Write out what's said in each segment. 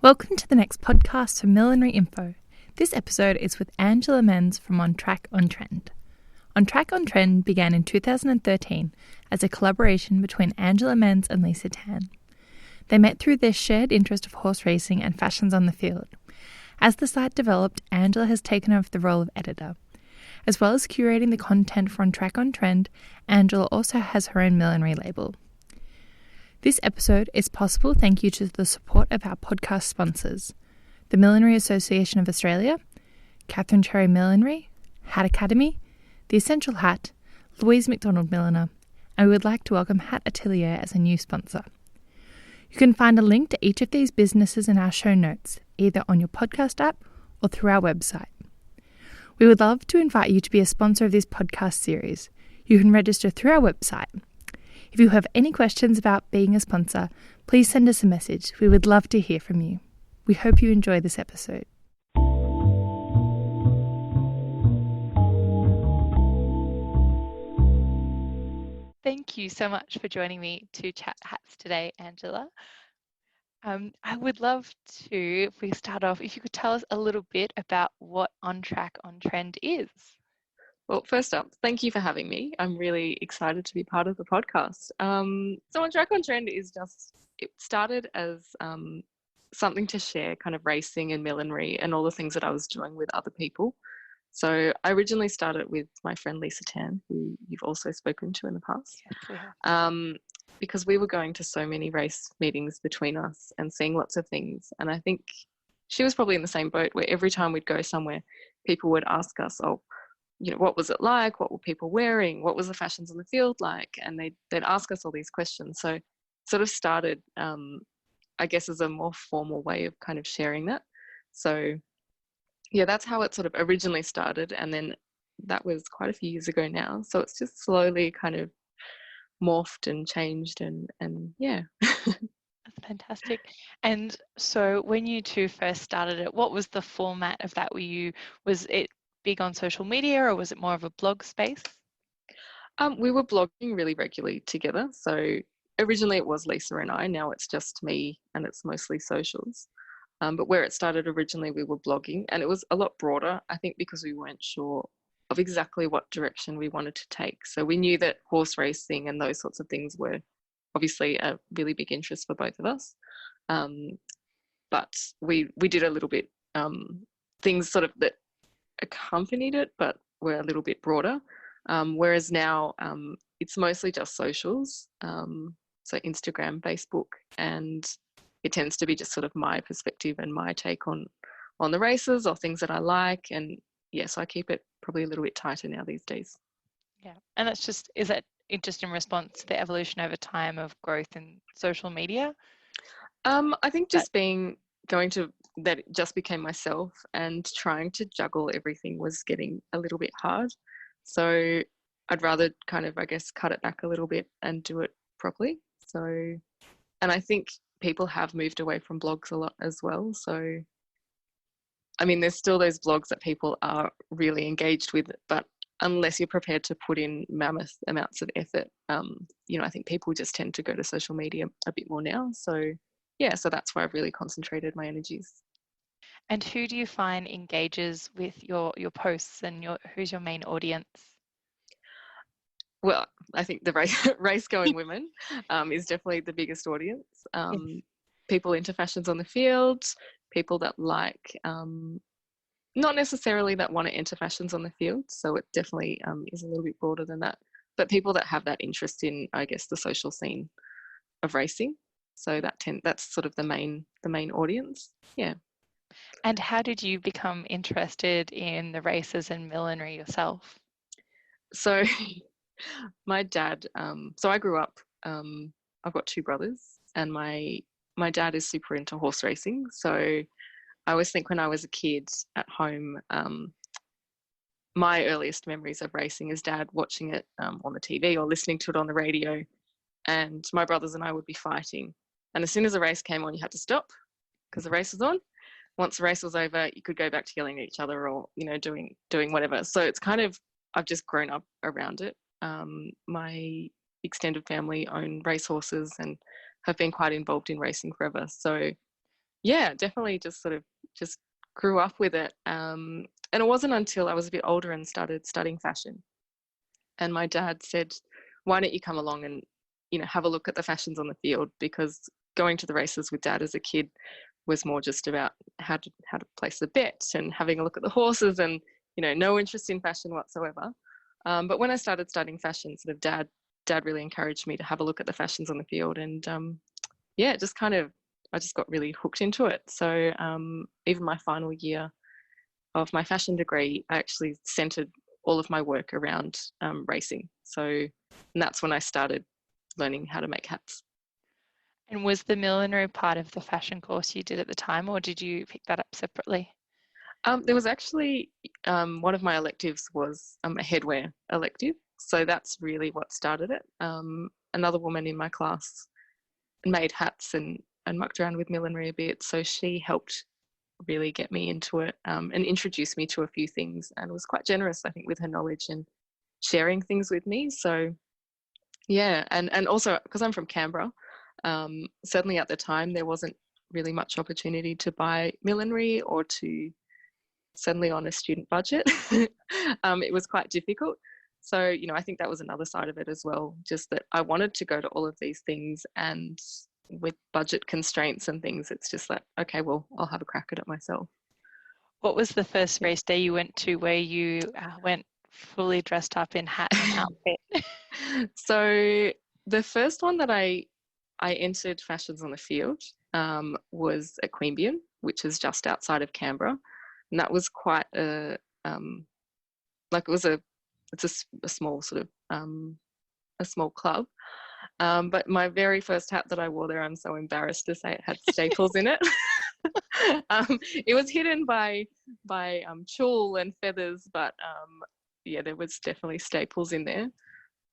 Welcome to the next podcast from Millinery.Info. This episode is with Angela Menz from On Track on Trend. On Track on Trend began in 2013 as a collaboration between Angela Menz and Lisa Tan. They met through their shared interest of horse racing and fashions on the field. As the site developed, Angela has taken over the role of editor. As well as curating the content for On Track on Trend, Angela also has her own millinery label. This episode is possible thank you to the support of our podcast sponsors, the Millinery Association of Australia, Katherine Cherry Millinery, Hat Academy, The Essential Hat, Louise McDonald Milliner, and we would like to welcome Hat Atelier as a new sponsor. You can find a link to each of these businesses in our show notes, either on your podcast app or through our website. We would love to invite you to be a sponsor of this podcast series. You can register through our website. If you have any questions about being a sponsor, please send us a message. We would love to hear from you. We hope you enjoy this episode. Thank you so much for joining me to chat hats today, Angela. I would love to, if we start off, if you could tell us a little bit about what On Track on Trend is. Well, first up, thank you for having me. I'm really excited to be part of the podcast. So On Track on Trend is it started as something to share kind of racing and millinery and all the things that I was doing with other people. So I originally started with my friend Lisa Tan, who you've also spoken to in the past. Yes, we have. Because we were going to so many race meetings between us and seeing lots of things. And I think she was probably in the same boat where every time we'd go somewhere, people would ask us, what was it like? What were people wearing? What was the fashions on the field like? And they'd ask us all these questions. So sort of started, I guess, as a more formal way of kind of sharing that. So yeah, that's how it sort of originally started. And then that was quite a few years ago now. So it's just slowly kind of morphed and changed and yeah. That's fantastic. And so when you two first started it, what was the format of that? Was it big on social media or was it more of a blog space? We were blogging really regularly together. So originally it was Lisa and I, now it's just me and it's mostly socials. But where it started originally, we were blogging and it was a lot broader, I think, because we weren't sure of exactly what direction we wanted to take. So we knew that horse racing and those sorts of things were obviously a really big interest for both of us. But we did a little bit things sort of that accompanied it, but were a little bit broader. Whereas now it's mostly just socials, so Instagram, Facebook, and it tends to be just sort of my perspective and my take on the races or things that I like. And yes, I keep it probably a little bit tighter now these days. Yeah, and is that just in response to the evolution over time of growth in social media? I think just that it just became myself and trying to juggle everything was getting a little bit hard. So I'd rather kind of, I guess, cut it back a little bit and do it properly. So, and I think people have moved away from blogs a lot as well. So, I mean, there's still those blogs that people are really engaged with, but unless you're prepared to put in mammoth amounts of effort, I think people just tend to go to social media a bit more now. So yeah, so that's where I've really concentrated my energies. And who do you find engages with your posts and who's your main audience? Well, I think the race going women is definitely the biggest audience. Yes. People into fashions on the field, people that like, not necessarily that want to enter fashions on the field. So it definitely is a little bit broader than that, but people that have that interest in, I guess, the social scene of racing. So that's sort of the main audience. Yeah. And how did you become interested in the races and millinery yourself? So my dad, so I grew up, I've got two brothers and my dad is super into horse racing. So I always think when I was a kid at home, my earliest memories of racing is dad watching it on the TV or listening to it on the radio, and my brothers and I would be fighting. And as soon as a race came on, you had to stop because the race was on. Once the race was over, you could go back to yelling at each other or, doing whatever. So it's kind of, I've just grown up around it. My extended family own racehorses and have been quite involved in racing forever. So yeah, definitely just sort of just grew up with it. And it wasn't until I was a bit older and started studying fashion, and my dad said, "Why don't you come along and have a look at the fashions on the field?" Because going to the races with dad as a kid was more just about how to place a bet and having a look at the horses, and no interest in fashion whatsoever. But when I started studying fashion, sort of dad really encouraged me to have a look at the fashions on the field, and yeah, just kind of I just got really hooked into it. So even my final year of my fashion degree, I actually centered all of my work around racing. So, and that's when I started learning how to make hats. And was the millinery part of the fashion course you did at the time, or did you pick that up separately? There was actually one of my electives was a headwear elective. So that's really what started it. Another woman in my class made hats and mucked around with millinery a bit. So she helped really get me into it and introduce me to a few things, and was quite generous, I think, with her knowledge and sharing things with me. So yeah, and also because I'm from Canberra, certainly at the time there wasn't really much opportunity to buy millinery, or to certainly on a student budget. It was quite difficult. So I think that was another side of it as well, just that I wanted to go to all of these things, and with budget constraints and things, it's just like, okay, well, I'll have a crack at it myself. What was the first race day you went to where you went fully dressed up in hat and outfit? So the first one that I entered fashions on the field was at Queanbeyan, which is just outside of Canberra, and that was quite like a small sort of a small club. But my very first hat that I wore there, I'm so embarrassed to say, it had staples in it. It was hidden by tulle and feathers, but yeah, there was definitely staples in there.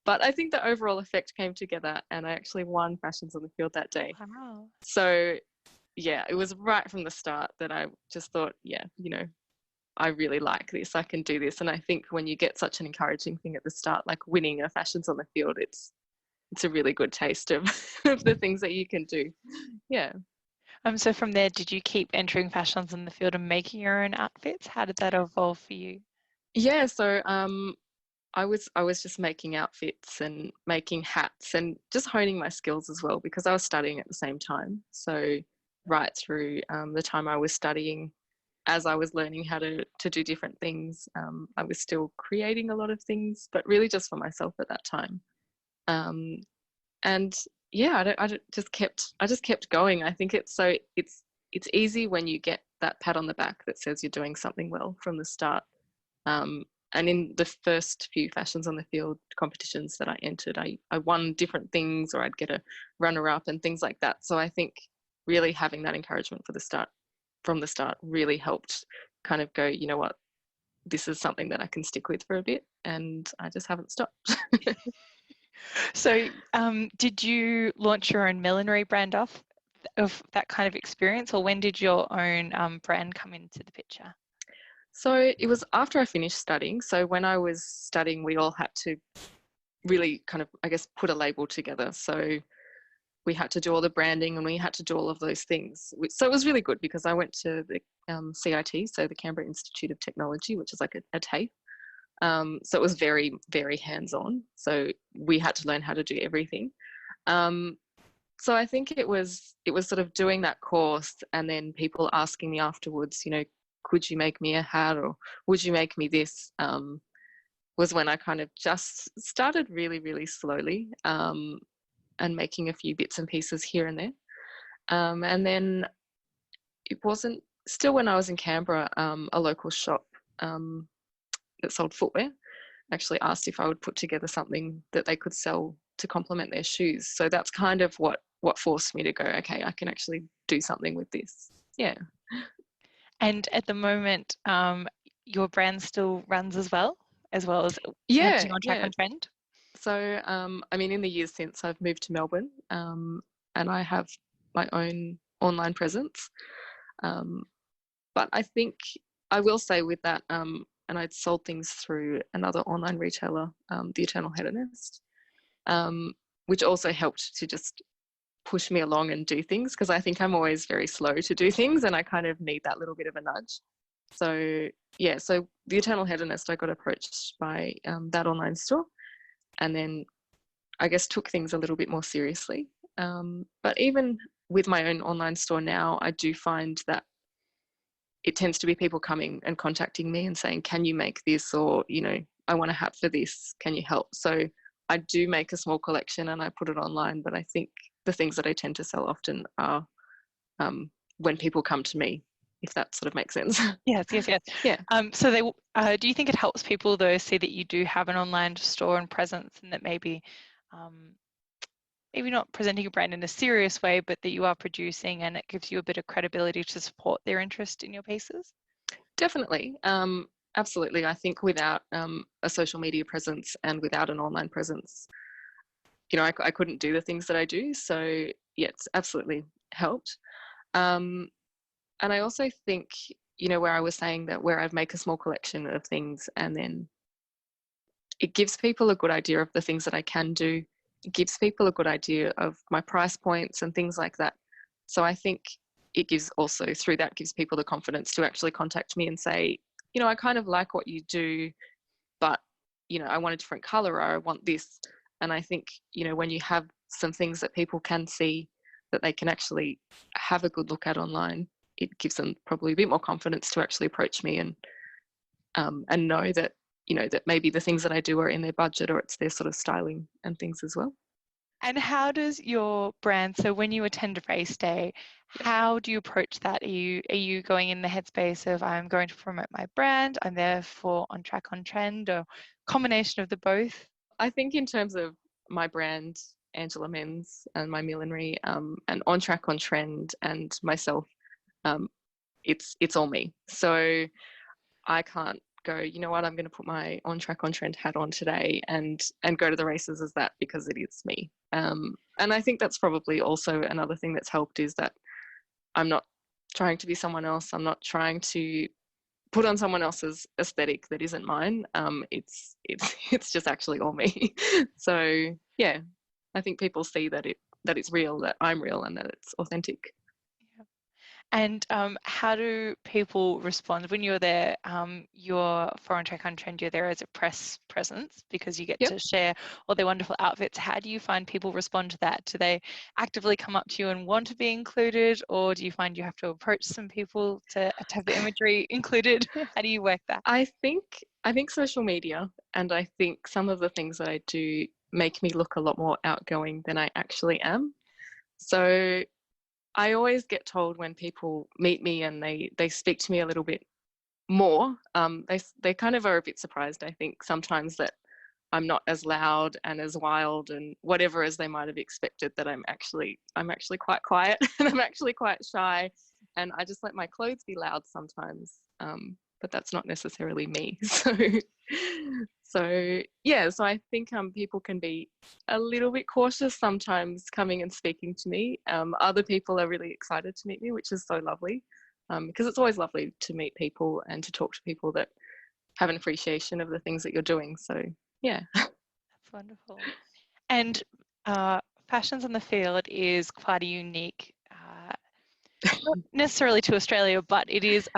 But I think the overall effect came together, and I actually won fashions on the field that day. Wow. So yeah, it was right from the start that I just thought, yeah, I really like this. I can do this. And I think when you get such an encouraging thing at the start, like winning a fashions on the field, it's a really good taste of, of the things that you can do. Yeah. So from there, did you keep entering fashions in the field and making your own outfits? How did that evolve for you? Yeah. So I was just making outfits and making hats and just honing my skills as well, because I was studying at the same time. So right through the time I was studying, as I was learning how to do different things, I was still creating a lot of things, but really just for myself at that time. Um, and yeah, I just kept going. I think it's easy when you get that pat on the back that says you're doing something well from the start. Um, and in the first few fashions on the field competitions that I entered, I won different things, or I'd get a runner up and things like that. So I think really having that encouragement from the start really helped kind of go, you know what, this is something that I can stick with for a bit, and I just haven't stopped. So did you launch your own millinery brand off of that kind of experience, or when did your own brand come into the picture? So it was after I finished studying. So when I was studying, we all had to really kind of, I guess, put a label together. So we had to do all the branding, and we had to do all of those things. So it was really good, because I went to the CIT, so the Canberra Institute of Technology, which is like a TAFE. So it was very, very hands-on. So we had to learn how to do everything. So I think it was sort of doing that course, and then people asking me afterwards, could you make me a hat, or would you make me this? Was when I kind of just started really, really slowly, and making a few bits and pieces here and there. And then it wasn't still when I was in Canberra, a local shop that sold footwear actually asked if I would put together something that they could sell to complement their shoes. So that's kind of what forced me to go, okay, I can actually do something with this. Yeah. And at the moment, your brand still runs as well as Yeah, managing on track yeah. on trend? So, I mean, in the years since, I've moved to Melbourne, and I have my own online presence. Um, but I think I will say with that, and I'd sold things through another online retailer, the Eternal Hedonist, which also helped to just push me along and do things, because I think I'm always very slow to do things and I kind of need that little bit of a nudge. So yeah, so the Eternal Hedonist, I got approached by that online store, and then I guess took things a little bit more seriously. But even with my own online store now, I do find that it tends to be people coming and contacting me and saying, can you make this? Or, you know, I want a hat for this. Can you help? So I do make a small collection and I put it online, but I think the things that I tend to sell often are when people come to me, if that sort of makes sense. Yes. Yeah. So do you think it helps people though see that you do have an online store and presence, and that maybe not presenting your brand in a serious way, but that you are producing, and it gives you a bit of credibility to support their interest in your pieces? Definitely. Absolutely. I think without a social media presence and without an online presence, you know, I couldn't do the things that I do. So yeah, it's absolutely helped. And I also think, you know, where I was saying that where I make a small collection of things and then it gives people a good idea of the things that I can do. It gives people a good idea of my price points and things like that. So I think it gives also, through that, gives people the confidence to actually contact me and say, you know, I kind of like what you do, but, you know, I want a different color, or I want this. And I think, you know, when you have some things that people can see that they can actually have a good look at online, it gives them probably a bit more confidence to actually approach me and know that, you know, that maybe the things that I do are in their budget or it's their sort of styling and things as well. And how does your brand, so when you attend a race day, how do you approach that? Are you going in the headspace of I'm going to promote my brand, I'm there for On Track On Trend, or combination of the both? I think in terms of my brand, Angela Men's, and my millinery, and On Track On Trend and myself, it's all me. So I can't go, you know what, I'm going to put my On Track On Trend hat on today and go to the races as that, because it is me. And I think that's probably also another thing that's helped, is that I'm not trying to be someone else. I'm not trying to put on someone else's aesthetic that isn't mine. It's it's just actually all me. So yeah, I think people see that it's real, that I'm real, and that it's authentic. And how do people respond when you're there? You're for On Track On Trend, you're there as a press presence because you get Yep. to share all their wonderful outfits. How do you find people respond to that? Do they actively come up to you and want to be included, or do you find you have to approach some people to have the imagery included? How do you work that? I think social media, and I think some of the things that I do make me look a lot more outgoing than I actually am. So I always get told when people meet me and they speak to me a little bit more, they kind of are a bit surprised, I think, sometimes, that I'm not as loud and as wild and whatever as they might have expected, that I'm actually quite quiet and I'm actually quite shy, and I just let my clothes be loud sometimes. But that's not necessarily me. So yeah, so I think people can be a little bit cautious sometimes coming and speaking to me. Other people are really excited to meet me, which is so lovely, because it's always lovely to meet people and to talk to people that have an appreciation of the things that you're doing. So yeah. That's wonderful. And fashions on the field is quite a unique, not necessarily to Australia, but it is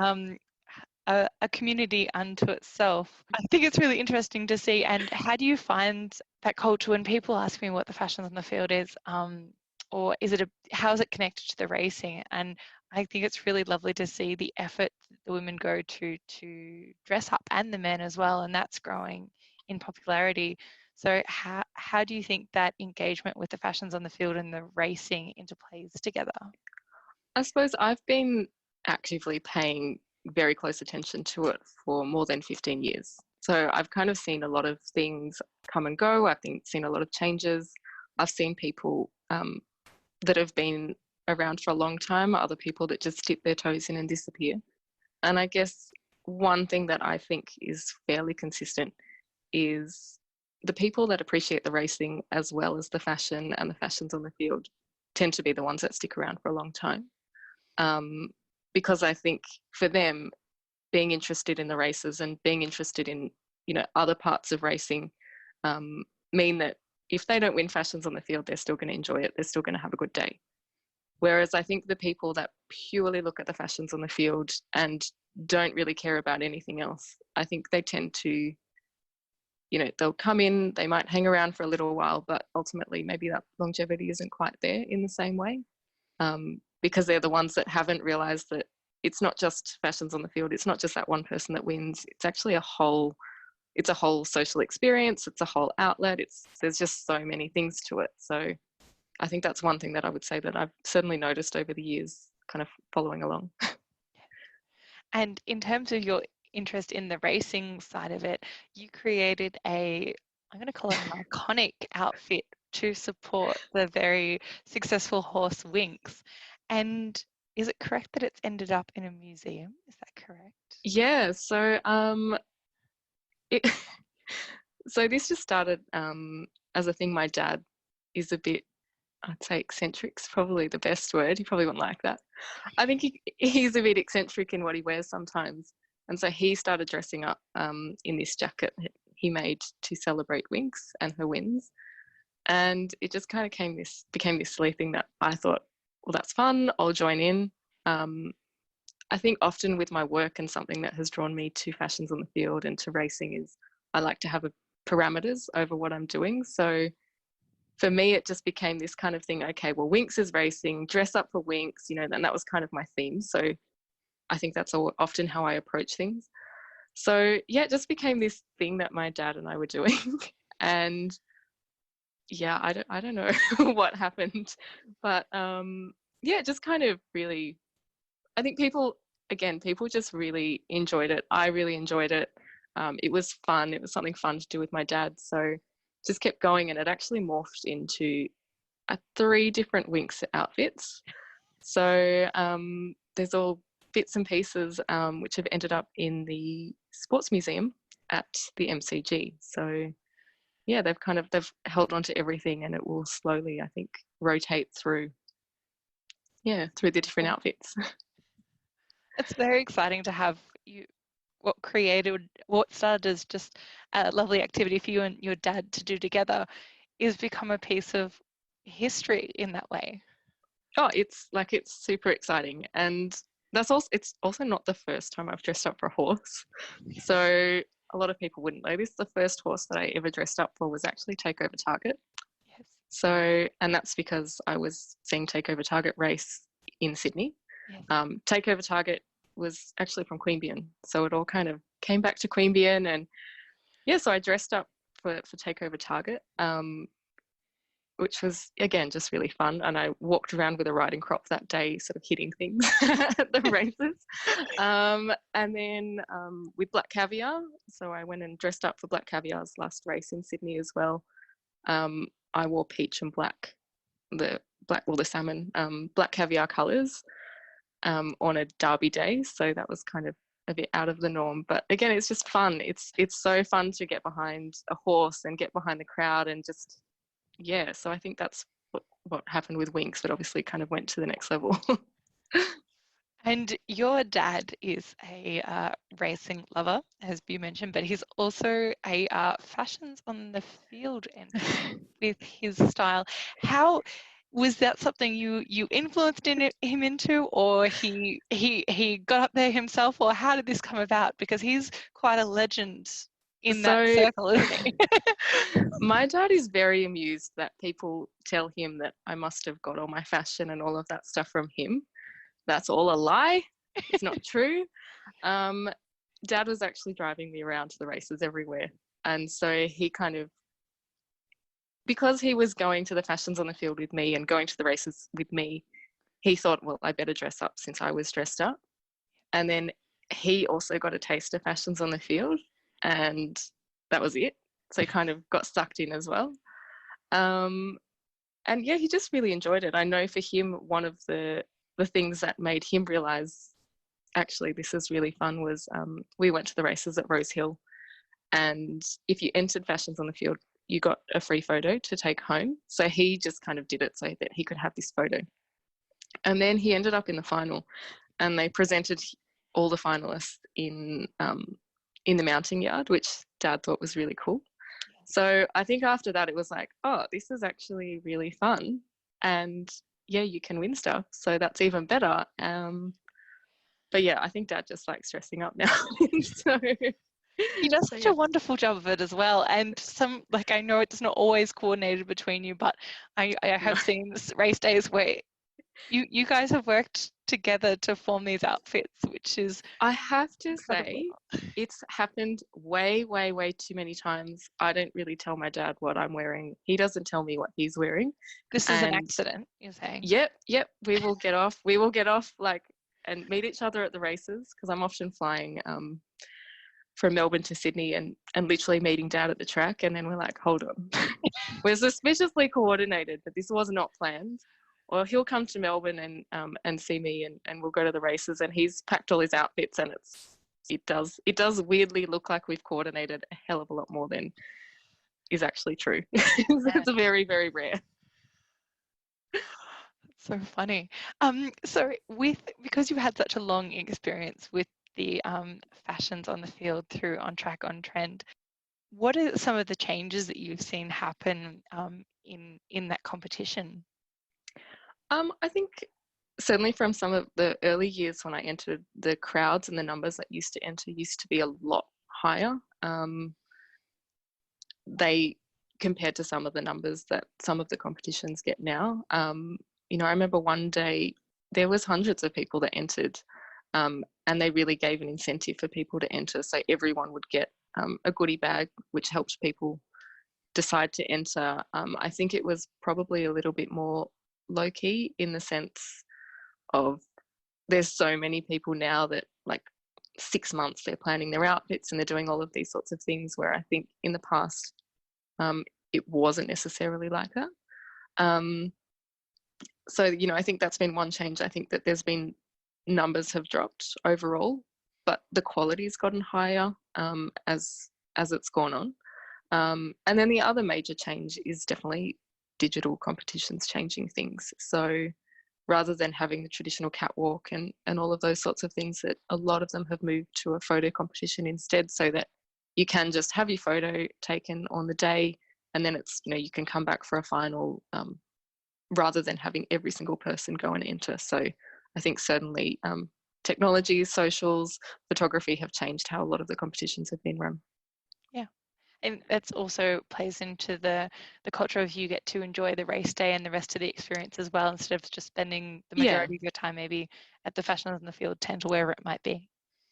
a community unto itself. I think it's really interesting to see. And how do you find that culture when people ask me what the fashions on the field is, or how is it connected to the racing? And I think it's really lovely to see the effort that the women go to dress up, and the men as well, and that's growing in popularity. So how do you think that engagement with the fashions on the field and the racing interplays together? I suppose I've been actively paying very close attention to it for more than 15 years. So I've kind of seen a lot of things come and go. I've seen a lot of changes. I've seen people that have been around for a long time, other people that just dip their toes in and disappear. And I guess one thing that I think is fairly consistent is the people that appreciate the racing as well as the fashion and the fashions on the field tend to be the ones that stick around for a long time. Because I think for them, being interested in the races and being interested in, you know, other parts of racing mean that if they don't win fashions on the field, they're still going to enjoy it. They're still going to have a good day. Whereas I think the people that purely look at the fashions on the field and don't really care about anything else, I think they tend to, they'll come in, they might hang around for a little while, but ultimately maybe that longevity isn't quite there in the same way, because they're the ones that haven't realised that it's not just fashions on the field. It's not just that one person that wins. It's actually a whole social experience. It's a whole outlet. There's just so many things to it. So I think that's one thing that I would say that I've certainly noticed over the years, kind of following along. And in terms of your interest in the racing side of it, you created I'm going to call it an iconic outfit to support the very successful horse Winx. And is it correct that it's ended up in a museum? Is that correct? Yeah. So so this just started as a thing. My dad is a bit, I'd say eccentric's probably the best word. He probably wouldn't like that. I think he's a bit eccentric in what he wears sometimes. And so he started dressing up in this jacket he made to celebrate Winx and her wins. And it just kind of became this silly thing that I thought, well, that's fun. I'll join in. I think often with my work, and something that has drawn me to fashions on the field and to racing, is I like to have parameters over what I'm doing. So for me, it just became this kind of thing. Okay, well, Winx is racing, dress up for Winx, and that was kind of my theme. So I think that's often how I approach things. So yeah, it just became this thing that my dad and I were doing. And yeah, I don't know what happened, but yeah, just kind of really, I think people just really enjoyed it. I really enjoyed it. It was fun. It was something fun to do with my dad. So just kept going, and it actually morphed into 3 different Winx outfits. So there's all bits and pieces which have ended up in the sports museum at the MCG. So yeah, they've held on to everything, and it will slowly, I think, rotate through the different outfits. It's very exciting to have what started as just a lovely activity for you and your dad to do together is become a piece of history in that way. Oh, it's super exciting. And it's also not the first time I've dressed up for a horse. So a lot of people wouldn't know this. The first horse that I ever dressed up for was actually Takeover Target. Yes. So, and that's because I was seeing Takeover Target race in Sydney. Yes. Takeover Target was actually from Queanbeyan. So it all kind of came back to Queanbeyan. And yeah, so I dressed up for Takeover Target, which was, again, just really fun. And I walked around with a riding crop that day, sort of hitting things at the races. And then with Black Caviar, so I went and dressed up for Black Caviar's last race in Sydney as well. I wore peach and black, the salmon, Black Caviar colours on a derby day. So that was kind of a bit out of the norm. But again, it's just fun. It's so fun to get behind a horse and get behind the crowd and just, yeah. So I think that's what happened with Winx, but obviously kind of went to the next level. And your dad is a racing lover, as you mentioned, but he's also a fashions on the field and with his style. How was that something you influenced him into, or he got up there himself, or how did this come about? Because he's quite a legend in that circle, isn't he? My dad is very amused that people tell him that I must have got all my fashion and all of that stuff from him. That's all a lie. It's not true. Dad was actually driving me around to the races everywhere. And so he kind of, because he was going to the fashions on the field with me and going to the races with me, he thought, well, I better dress up since I was dressed up. And then he also got a taste of fashions on the field, and that was it. So he kind of got sucked in as well. And yeah, he just really enjoyed it. I know for him, one of the things that made him realise, actually, this is really fun, was we went to the races at Rose Hill, and if you entered fashions on the field, you got a free photo to take home. So he just kind of did it so that he could have this photo. And then he ended up in the final, and they presented all the finalists in the mounting yard, which Dad thought was really cool. So I think after that, it was like, oh, this is actually really fun. And yeah, you can win stuff. So that's even better. But yeah, I think Dad just likes dressing up now. So, He does so such yeah. a wonderful job of it as well. And I know it's not always coordinated between you, but I have seen race days where you guys have worked together to form these outfits, which is I have to incredible. say, it's happened way, way, way too many times. I don't really tell my dad what I'm wearing. He doesn't tell me what he's wearing. This is an accident, you're saying? Yep. We will get off. We will get off and meet each other at the races, because I'm often flying from Melbourne to Sydney and literally meeting Dad at the track. And then we're like, hold on. We're suspiciously coordinated, but this was not planned. Or he'll come to Melbourne and see me, and we'll go to the races, and he's packed all his outfits, and it does weirdly look like we've coordinated a hell of a lot more than is actually true. It's very, very rare. So funny. So because you've had such a long experience with the fashions on the field through On Track, On Trend, what are some of the changes that you've seen happen in that competition? I think certainly from some of the early years when I entered, the crowds and the numbers that used to enter used to be a lot higher. They compared to some of the numbers that some of the competitions get now. I remember one day there was hundreds of people that entered, and they really gave an incentive for people to enter. So everyone would get a goodie bag, which helped people decide to enter. I think it was probably a little bit more low key in the sense of there's so many people now that 6 months they're planning their outfits and they're doing all of these sorts of things, where I think in the past it wasn't necessarily like that. So I think that's been one change. I think that there's been numbers have dropped overall, but the quality's gotten higher as it's gone on. And then the other major change is definitely digital competitions changing things. So rather than having the traditional catwalk and all of those sorts of things, that a lot of them have moved to a photo competition instead, so that you can just have your photo taken on the day, and then it's you can come back for a final, rather than having every single person go and enter. So I think certainly technology, socials, photography have changed how a lot of the competitions have been run. Yeah. And that's also plays into the culture of you get to enjoy the race day and the rest of the experience as well, instead of just spending the majority of your time maybe at the fashions in the field, tent, or wherever it might be.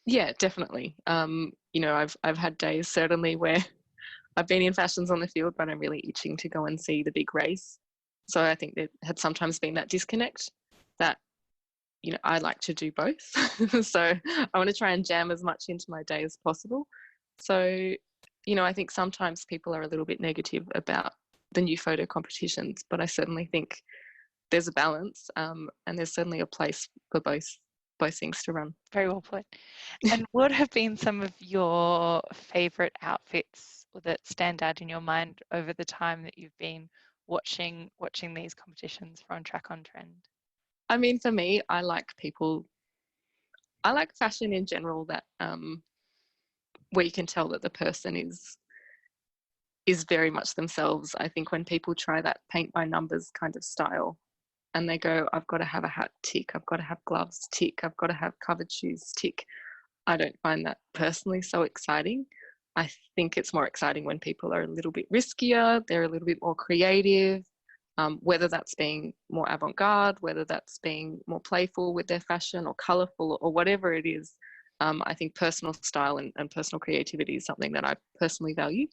Yeah, definitely. I've had days certainly where I've been in fashions on the field, but I'm really itching to go and see the big race. So I think there had sometimes been that disconnect that, I like to do both. So I want to try and jam as much into my day as possible. So, I think sometimes people are a little bit negative about the new photo competitions, but I certainly think there's a balance, and there's certainly a place for both things to run. Very well put. And what have been some of your favourite outfits that stand out in your mind over the time that you've been watching these competitions for On Track, On Trend? I mean, for me, I like fashion in general that where you can tell that the person is very much themselves. I think when people try that paint by numbers kind of style, and they go, I've got to have a hat, tick, I've got to have gloves, tick, I've got to have covered shoes, tick, I don't find that personally so exciting. I think it's more exciting when people are a little bit riskier, they're a little bit more creative, whether that's being more avant-garde, whether that's being more playful with their fashion or colourful or whatever it is. I think personal style and personal creativity is something that I personally value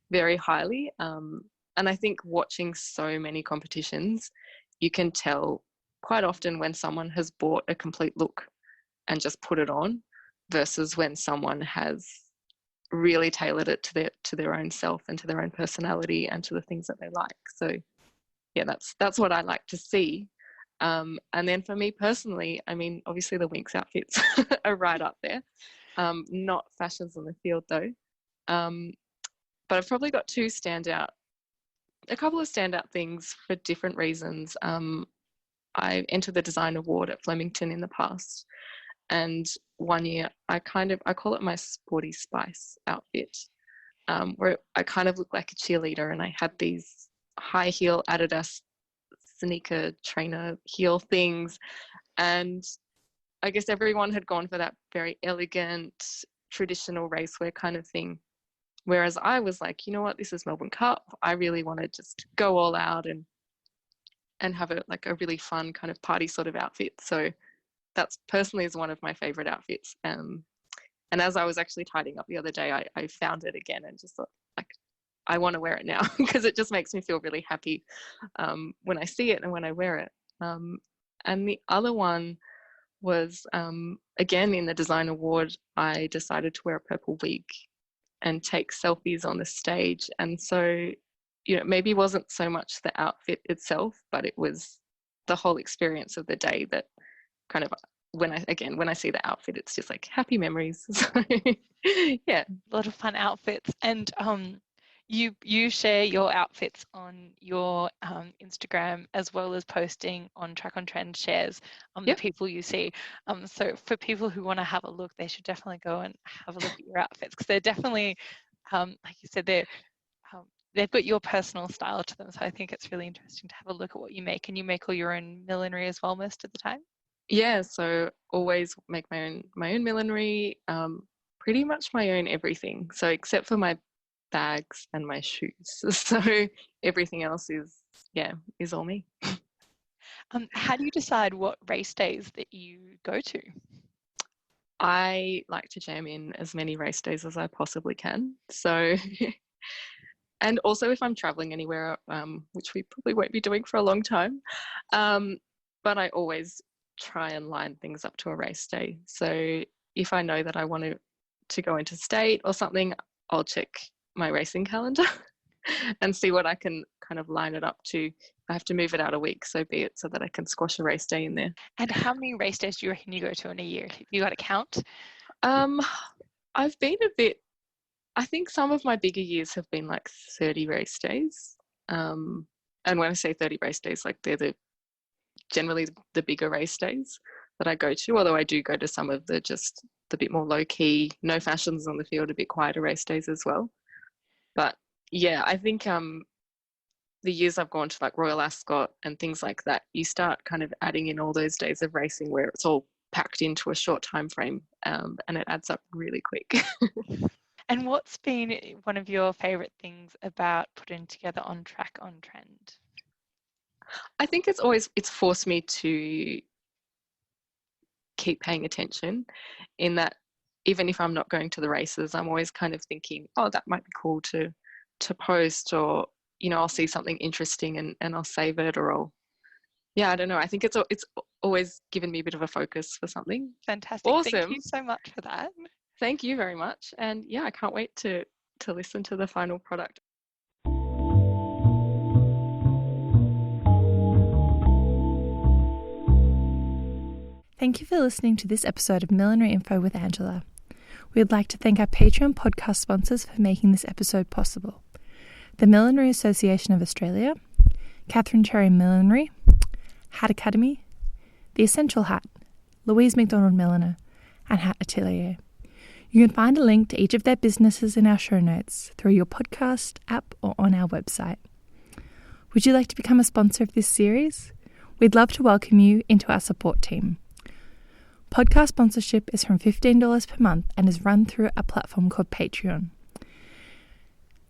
very highly. And I think watching so many competitions, you can tell quite often when someone has bought a complete look and just put it on, versus when someone has really tailored it to their own self and to their own personality and to the things that they like. So yeah, that's what I like to see. And then for me personally, I mean, obviously the Winx outfits are right up there. Not fashions on the field though. But I've probably got a couple of standout things for different reasons. I entered the design award at Flemington in the past, and one year I call it my sporty spice outfit. where I kind of looked like a cheerleader, and I had these high heel Adidas sneaker trainer heel things. And I guess everyone had gone for that very elegant, traditional racewear kind of thing. Whereas I was like, you know what, this is Melbourne Cup. I really want to just go all out and have a really fun kind of party sort of outfit. So that's personally is one of my favorite outfits. And as I was actually tidying up the other day, I found it again and just thought, like, I want to wear it now because it just makes me feel really happy when I see it and when I wear it. And the other one was, again, in the design award, I decided to wear a purple wig and take selfies on the stage. And so, maybe it wasn't so much the outfit itself, but it was the whole experience of the day that kind of, when I see the outfit, it's just like happy memories. So, yeah. A lot of fun outfits. And you share your outfits on your Instagram, as well as posting on Track on Trend shares the people you see. So for people who want to have a look, they should definitely go and have a look at your outfits, because they're definitely, like you said, they've got your personal style to them. So I think it's really interesting to have a look at what you make. And you make all your own millinery as well most of the time? Yeah, so always make my own millinery, pretty much my own everything. So except for my bags and my shoes. So everything else is all me. How do you decide what race days that you go to? I like to jam in as many race days as I possibly can. So, and also if I'm traveling anywhere, which we probably won't be doing for a long time, but I always try and line things up to a race day. So if I know that I want to go into state or something, I'll check my racing calendar and see what I can kind of line it up to. I have to move it out a week, so be it, so that I can squash a race day in there. And how many race days do you reckon you go to in a year? You got a count? I've been a bit, I think some of my bigger years have been like 30 race days. And when I say 30 race days, like they're generally the bigger race days that I go to, although I do go to some of the bit more low key, no fashions on the field, a bit quieter race days as well. But yeah, I think the years I've gone to like Royal Ascot and things like that, you start kind of adding in all those days of racing where it's all packed into a short time frame, and it adds up really quick. And what's been one of your favourite things about putting together On Track on Trend? I think it's forced me to keep paying attention, in that even if I'm not going to the races, I'm always kind of thinking, oh, that might be cool to post, or I'll see something interesting and I'll save it, or I don't know. I think it's always given me a bit of a focus for something. Fantastic. Awesome. Thank you so much for that. Thank you very much. And I can't wait to listen to the final product. Thank you for listening to this episode of Millinery.Info with Angela. We'd like to thank our Patreon podcast sponsors for making this episode possible: the Millinery Association of Australia, Katherine Cherry Millinery, Hat Academy, The Essential Hat, Louise McDonald Milliner, and Hat Atelier. You can find a link to each of their businesses in our show notes through your podcast app or on our website. Would you like to become a sponsor of this series? We'd love to welcome you into our support team. Podcast sponsorship is from $15 per month and is run through a platform called Patreon.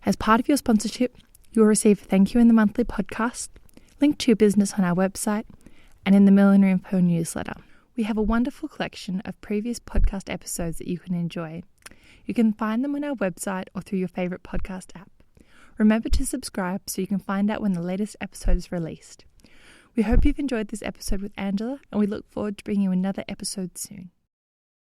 As part of your sponsorship, you will receive a thank you in the monthly podcast, linked to your business on our website, and in the Millinery.Info newsletter. We have a wonderful collection of previous podcast episodes that you can enjoy. You can find them on our website or through your favourite podcast app. Remember to subscribe so you can find out when the latest episode is released. We hope you've enjoyed this episode with Angela, and we look forward to bringing you another episode soon.